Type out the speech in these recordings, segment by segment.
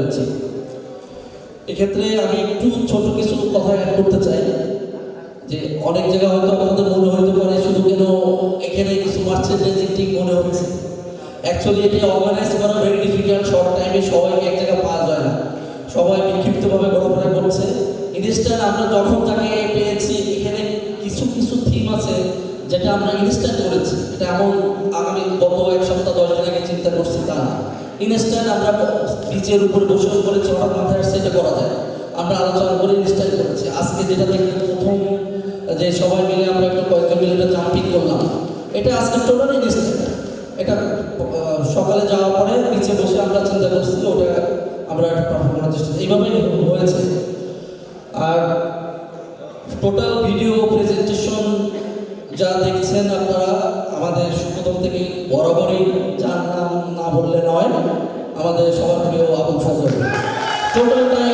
করেছি। এক্ষেত্রে আমি একটু ছোট কিছু কথা অ্যাড করতে চাই যে অনেক জায়গায় হয়তো আমাদের মনে হতে পারে শুধু কেন এখানে কিছু মার্চেন্ডাইজিং মনে হচ্ছে, অ্যাকচুয়ালি এটা অর্গানাইজ করা ভেরি ডিফিকাল্ট। শর্ট টাইমে সবাইকে এক জায়গায় পাওয়া যায় না, সবাই বিক্ষিপ্তভাবে ঘোরাফেরা করছে। ইনস্ট্যান্ট আমরা যখন তাকে পেয়েছি, এখানে কিছু কিছু থিম আছে যেটা আমরা ইনস্ট্যান্ট করেছি। এটা এমন আগামী গত এক সপ্তাহ 10 দিন আগে চিন্তা করছি তা না, ইনস্ট্যান্ট আমরা বিচের উপরে বসে করেছি, হঠাৎ মাথায় আসছে এটা করা যায়, আমরা আলোচনা করে ইনস্ট্যান্ট করেছি। আজকে যেটা দেখলেন প্রথম যে সবাই মিলে আমরা একটু কয়েকজন মিলে এটা জাম্পিং করলাম, এটা আজকে টোটালি ইনস্ট্যান্ট। এটা সকালে যাওয়ার পরে নিচে বসে আমরা চিন্তা করছি, ওটা আমরা একটা পারফর্ম করার চেষ্টা, এইভাবেই হয়েছে। আর টোটাল ভিডিও প্রেজেন্টেশন যা দেখছেন আপনারা, আমাদের প্রথম থেকে বরাবরই, যার নাম না বললে নয়, আমাদের সবার প্রিয় আবুল ফজল টোটালটাই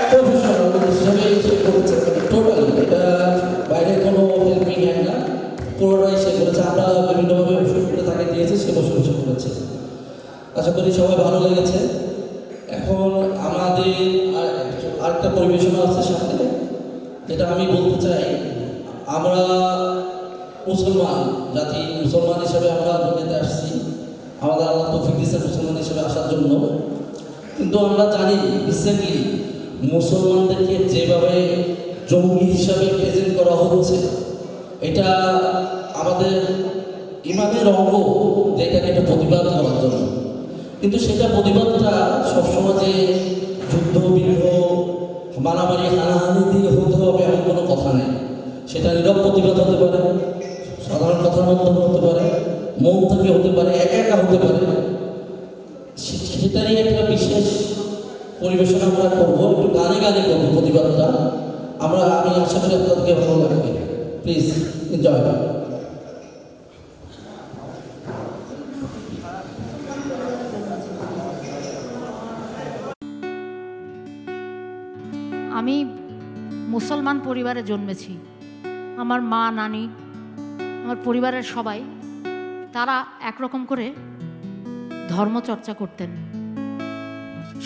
প্রফেশনাল হিসাবে করেছে, টোটালি এটা বাইরে কোনো হেল্পিং হ্যান্ড না, পুরোটাই সে করেছে। আমরা বিভিন্নভাবে সুযোগটা তাকে দিয়েছি, সে বসে বসে করেছে। আশা করি সবাই ভালো লেগেছে। এখন আমাদের আরেকটা পরিবেশনা আছে সামনে, যেটা আমি বলতে চাই, আমরা মুসলমান জাতি, মুসলমান হিসেবে আমরা দুনিয়াতে আসছি, আমাদের আল্লাহ তৌফিক দিয়েছে মুসলমান হিসেবে আসার জন্য। কিন্তু আমরা জানি রিসেন্টলি মুসলমানদেরকে যেভাবে জঙ্গি হিসাবে প্রেজেন্ট করা হচ্ছে, এটা আমাদের ইমানের অঙ্গ, যে এটাকে একটা প্রতিবাদ করার জন্য। কিন্তু সেটা প্রতিবাদটা সবসময় যে যুদ্ধ বিগ্রহ মারামারি হানাহানি দিয়ে হতে হবে এমন কোনো কথা নেই। সেটা নীরব প্রতিবাদ হতে পারে, সাধারণ কথার মাধ্যমে হতে পারে, মন থেকে হতে পারে, একা একা হতে পারে। সেটারই একটা বিশেষ পরিবেশন আমরা করবো, একটু গানে গানে করবো প্রতিবাদটা। আমি আশা করি আপনাদেরকে ভালো লাগবে। Please enjoy. আমি মুসলমান পরিবারে জন্মেছি। আমার মা, নানি, আমার পরিবারের সবাই, তারা একরকম করে ধর্মচর্চা করতেন,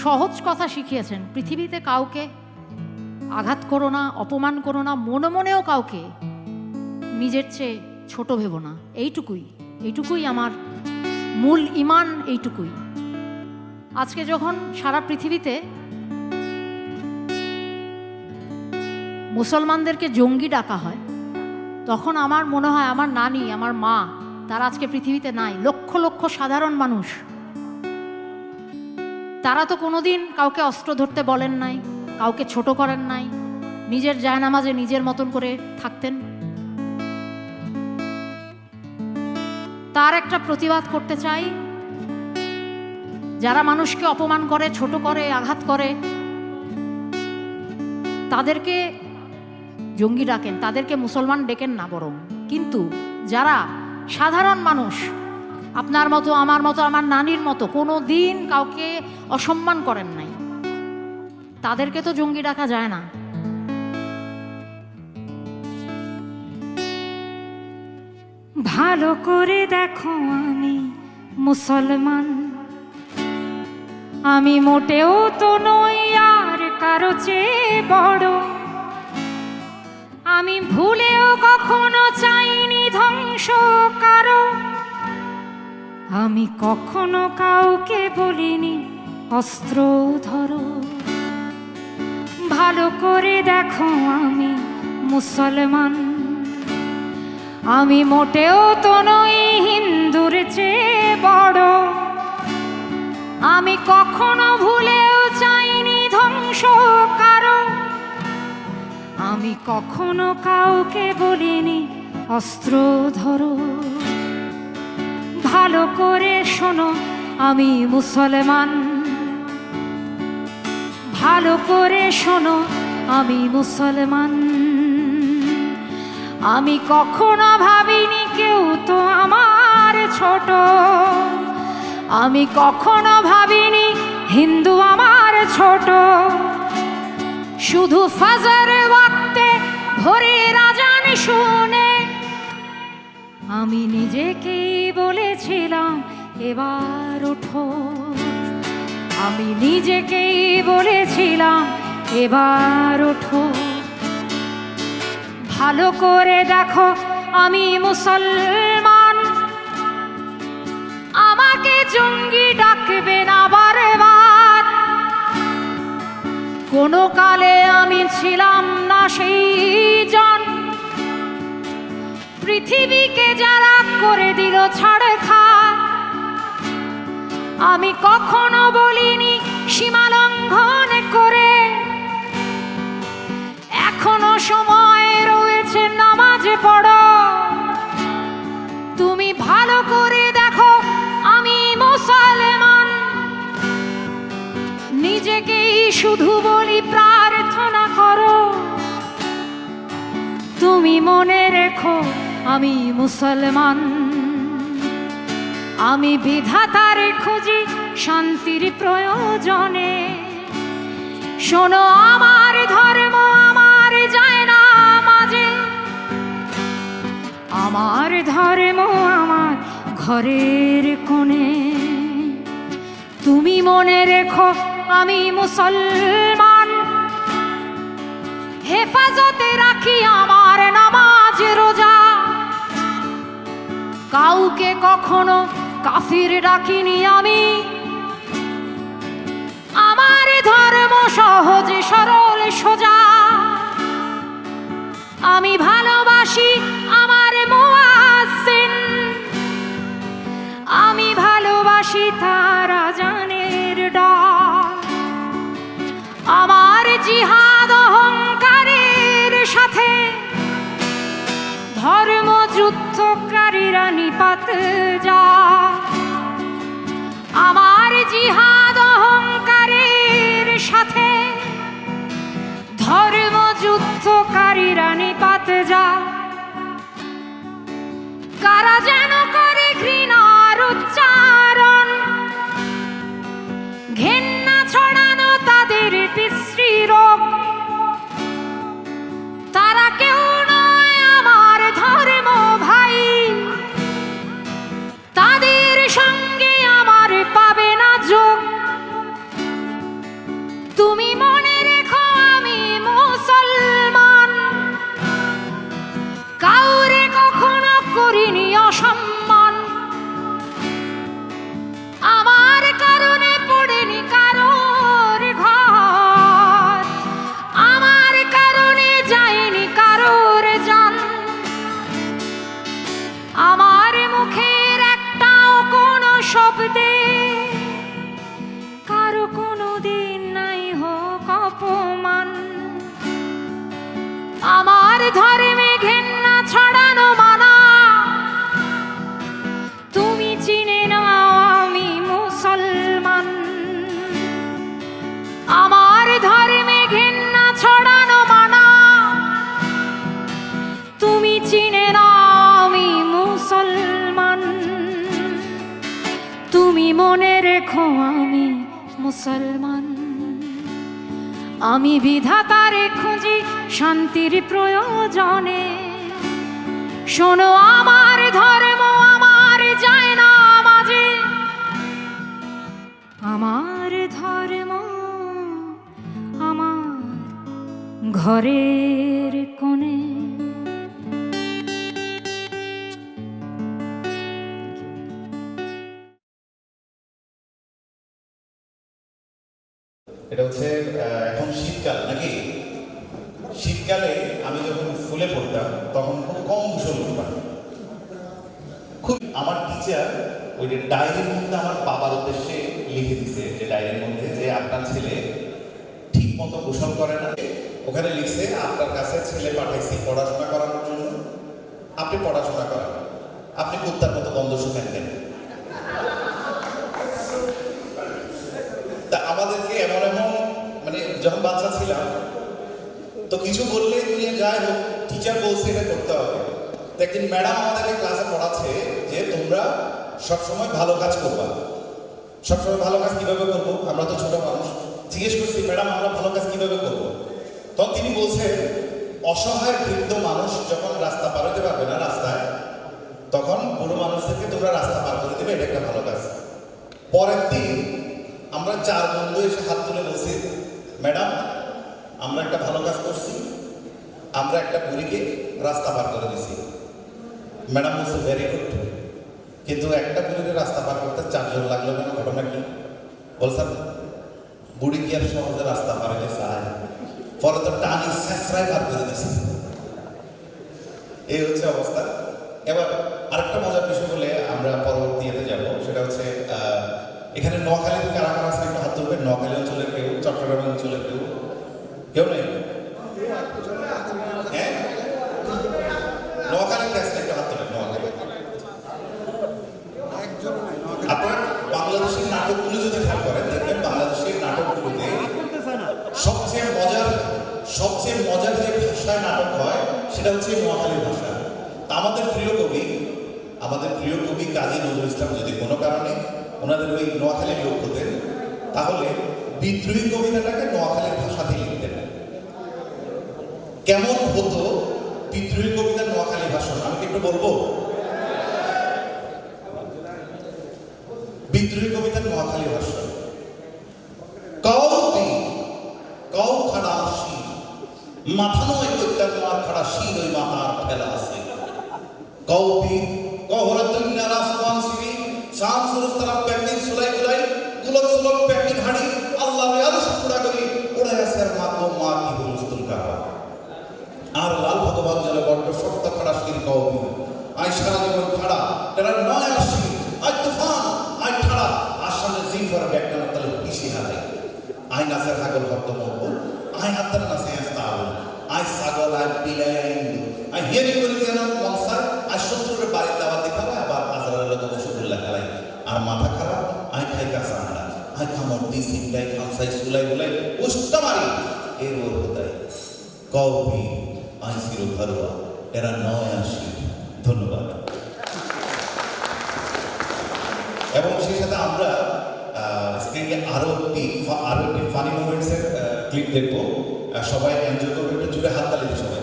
সহজ কথা শিখিয়েছেন। পৃথিবীতে কাউকে আঘাত করো না, অপমান করো না, মনে মনেও কাউকে নিজের চেয়ে ছোট ভেবো না। এইটুকুই আমার মূল ঈমান, এইটুকুই। আজকে যখন সারা পৃথিবীতে মুসলমানদেরকে জঙ্গি ডাকা হয়, তখন আমার মনে হয় আমার নানি, আমার মা, তারা আজকে পৃথিবীতে নাই। লক্ষ লক্ষ সাধারণ মানুষ, তারা তো কোনোদিন কাউকে অস্ত্র ধরতে বলেন নাই, কাউকে ছোট করেন নাই, নিজের জায়নামাজে নিজের মতন করে থাকতেন। তার একটা প্রতিবাদ করতে চাই। যারা মানুষকে অপমান করে, ছোট করে, আঘাত করে, তাদেরকে জঙ্গি ডাকেন, তাদেরকে মুসলমান ডেকেন না বরং। কিন্তু যারা সাধারণ মানুষ, আপনার মতো, আমার মতো, আমার নানির মতো, কোনো দিন কাউকে অসম্মান করেন নাই, তাদেরকে তো জঙ্গি ডাকা যায় না। ভালো করে দেখো আমি মুসলমান, আমি মোটেও তো নই আর কারো চেয়ে বড়। আমি ভুলেও কখনো চাইনি ধ্বংস কারো, আমি কখনো কাউকে বলিনি অস্ত্র ধরো। ভালো করে দেখো আমি মুসলমান, আমি মোটেও তো নই হিন্দুর চেয়ে বড়। আমি কখনো ভুলেও চাইনি ধ্বংস কারো, আমি কখনো কাউকে বলিনি অস্ত্র ধরো। ভালো করে শোনো আমি মুসলমান, ভালো করে শোনো আমি মুসলমান। আমি কখনো ভাবিনি কেউ তো আমার ছোট, আমি কখনো ভাবিনি হিন্দু আমার ছোট। শুধু ফজর ওয়াক্তে ভোরের আজান শুনে আমি নিজেকেই বলেছিলাম এবার ওঠো। আমি নিজেকেই বলেছিলাম এবার ওঠো, ভালো করে দেখো আমি মুসলমান, আমাকে জঙ্গি ডাকবে না বারবার। কোনো কালে আমি ছিলাম না সেই জন, পৃথিবীকে যারা করে দিল ছাড়খাড়। আমি কখনো বলিনি সীমা লঙ্ঘন করে, এখনো সময় রয়েছে নামাজ পড়ো। তুমি ভালো করে দেখো আমি মুসলমান, নিজেকেই শুধু বলি প্রার্থনা করো। তুমি মনে রেখো আমি মুসলমান, আমি বিধাতার খুঁজি শান্তির প্রয়োজনে। শোনো আমার ধর্ম আমার যায় না মাঝে, আমার ধর্ম আমার ঘরের কোণে। তুমি মনে রেখো আমি মুসলমান, হেফাজতে রাখি আমার নামাজ রোজা। কাউকে কখনো কাফির ডাকিনি আমি, আমার ধর্ম সহজ সরল সোজা। আমি ভালোবাসি আমার মুয়াজ্জিন, আমি ভালোবাসি তার আজানের ডাক। আমার জিহাদ অহংকারের সাথে, ধর্ম যুদ্ধকারীরা নিপাত যা। আমার জিহাদ অহংকারের সাথে, ধর্ম যুদ্ধকারীরা নিপাত যা। কারা যেন করে ঘৃণার উচ্চারণ, ঘেন্না ছড়ানো তাদের বিশ্রী রোগ। তারা কেউ নয় আমার ধর্ম ভাই, তাদের সঙ্গে আমার পাবে না যোগ। তুমি মনে রেখো আমি মুসলমান, কাউরে কখনো করিনি অসম্মান। আমার কারণে পড়েনি কারোর ঘর, আমার কারণে যায়নি কারোর জান। আমার মুখের একটাও কোনো শব্দে কারো কোনো দিন নাই হোক অপমান। আমার ধর্মে ঘেন্না ছড়ানো মানা, তুমি চিনে নাও আমি মুসলমান। আমার ধর্মে ঘেন্না ছড়ানো মানা, তুমি চিনে নাও আমি মুসলমান। তুমি মনে রেখো আমি মুসলমান, আমি বিধাতারে খুঁজি শান্তির প্রয়োজনে। শোনো আমার ধর্ম আমার যায় না মাঝে, আমার ধর্ম আমার ঘরের কোণে। এটা হচ্ছে এখন শীতকাল নাকি? শীতকালে আমি যখন স্কুলে পড়তাম তখন খুব কম গোসল করতাম। খুব আমার টিচার ওই যে ডায়েরির মধ্যে আমার বাবার উদ্দেশ্যে লিখে দিছে, যে ডায়েরির মধ্যে যে আপনার ছেলে ঠিক মতো গোসল করে না। ওখানে লিখছে আপনার কাছে ছেলে পাঠাইছি পড়াশোনা করানোর জন্য, আপনি পড়াশোনা করান, আপনি কুত্তার মতো গন্ধ শুকান দেন। তা আমাদেরকে এমন এমন মানে যখন বাচ্চা ছিলাম তো কিছু বললে দুনিয়া যাই হোক টিচার বলছে এটা করতে হবে। তো একদিন ম্যাডাম আমাদেরকে ক্লাসে পড়াচ্ছে যে তোমরা সবসময় ভালো কাজ করবা। সবসময় ভালো কাজ কিভাবে করবো? আমরা তো ছোট মানুষ, জিজ্ঞেস করছি ম্যাডাম আমরা ভালো কাজ কিভাবে করবো? তখন তিনি বলছেন অসহায় বৃদ্ধ মানুষ যখন রাস্তা পার হতে পারবে না রাস্তায়, তখন বুড়ো মানুষদেরকে তোমরা রাস্তা পার করে দেবে, এটা একটা ভালো কাজ। পরের দিন আমরা আমরা 4 বন্ধু এসে হাত তুলে বলছি, ম্যাডাম আমরা একটা ভালো কাজ করছি, আমরা একটা বুড়িকে রাস্তা পার করে দিছি। ম্যাডাম বলছে ভেরি গুড, কিন্তু একটা বুড়িকে রাস্তা পার করতে 4 জন লাগলো কেন, ঘটনা কি? বলছেন বুড়ি কি আর সহজে রাস্তা পার হতে চায়? পরে তো টানি শেষরায় পার করে দিছে। এই হচ্ছে অবস্থা। এবার আরেকটা মজার বিষয় বলে আমরা পরবর্তী ইয়েতে যাব, সেটা হচ্ছে এখানে নোয়াখালীর কারা কারা আছে একটু হাত তুলবেন। নোয়াখালী অঞ্চলের কেউ, চট্টগ্রাম অঞ্চলের কেউ, কেউ নেই? হ্যাঁ, নোয়াখালীর কাছে একটু হাত তুলেন। নোয়াখালী আপনার বাংলাদেশের নাটকগুলো যদি খেয়াল করেন, দেখবেন বাংলাদেশের নাটকগুলোতে সবচেয়ে মজার যে ভাষায় নাটক হয় সেটা হচ্ছে নোয়াখালীর ভাষা। তা আমাদের প্রিয় কবি কাজী নজরুল ইসলাম যদি কোনো কারণে ওনাদের ওই নোয়াখালীর লোক হতেন, তাহলে বিদ্রোহী কবিতাটাকে নোয়াখালীর ভাষাতে লিখতেন। কেমন হতো বিদ্রোহী কবিতা নোয়াখালী ভাষণ? আমি কি একটু বলবো? বিদ্রোহী কবিতা নোয়াখালী ভাষণ। কও খাড়া শীত মাথা নয় কইতা তোমার খাড়া শীত ওই মাথার ফেলা আছে। কও বীর কহরা দুনিয়া রাসমান সিবি শান সুরস তারা প্যাকিং সুলাই গুলাই গুলক সুলক প্যাকিং হাড়ি আল্লাহ রে আরশ পুরা করি ওড়ে আছে আর মাগো মা কি হুলুস্তুল কারা। আর লাল ভগবান জলে বড্ড শক্ত খাড়া শীত কও বীর আই সারা জীবন খাড়া তেরা নয় আসি আই তুফান আই খাড়া আসামে জিনফার ব্যাকগ্রাউন্ড তালে পিছি হারে আই নাসের হাগল ভক্ত মকবুল আই হাতার নাসে আস্তাবুল আই সাগল আই বিলাই আই ইন্দু আই হেরি করি যেন মনসার আই শত্রুর বাড়ি দাওয়া দেখাবে আবার আজরার লোক রসুল্লাহ খালাই আর মাথা খারাপ আই খাই কাঁচা আন্ডা আই খামর দি সিংলাই খামসাই সুলাই বলাই উষ্টা মারি এর ওর হতাই কবি আই চির ঘরোয়া এরা নয় আসি। ধন্যবাদ। এবং সেই সাথে আমরা স্ক্রিনে আরো একটি ফানি মোমেন্টসের ক্লিপ দেখবো। সবাই এনজয় করবে, একটু জুড়ে হাত তালি দিয়ে সবাই।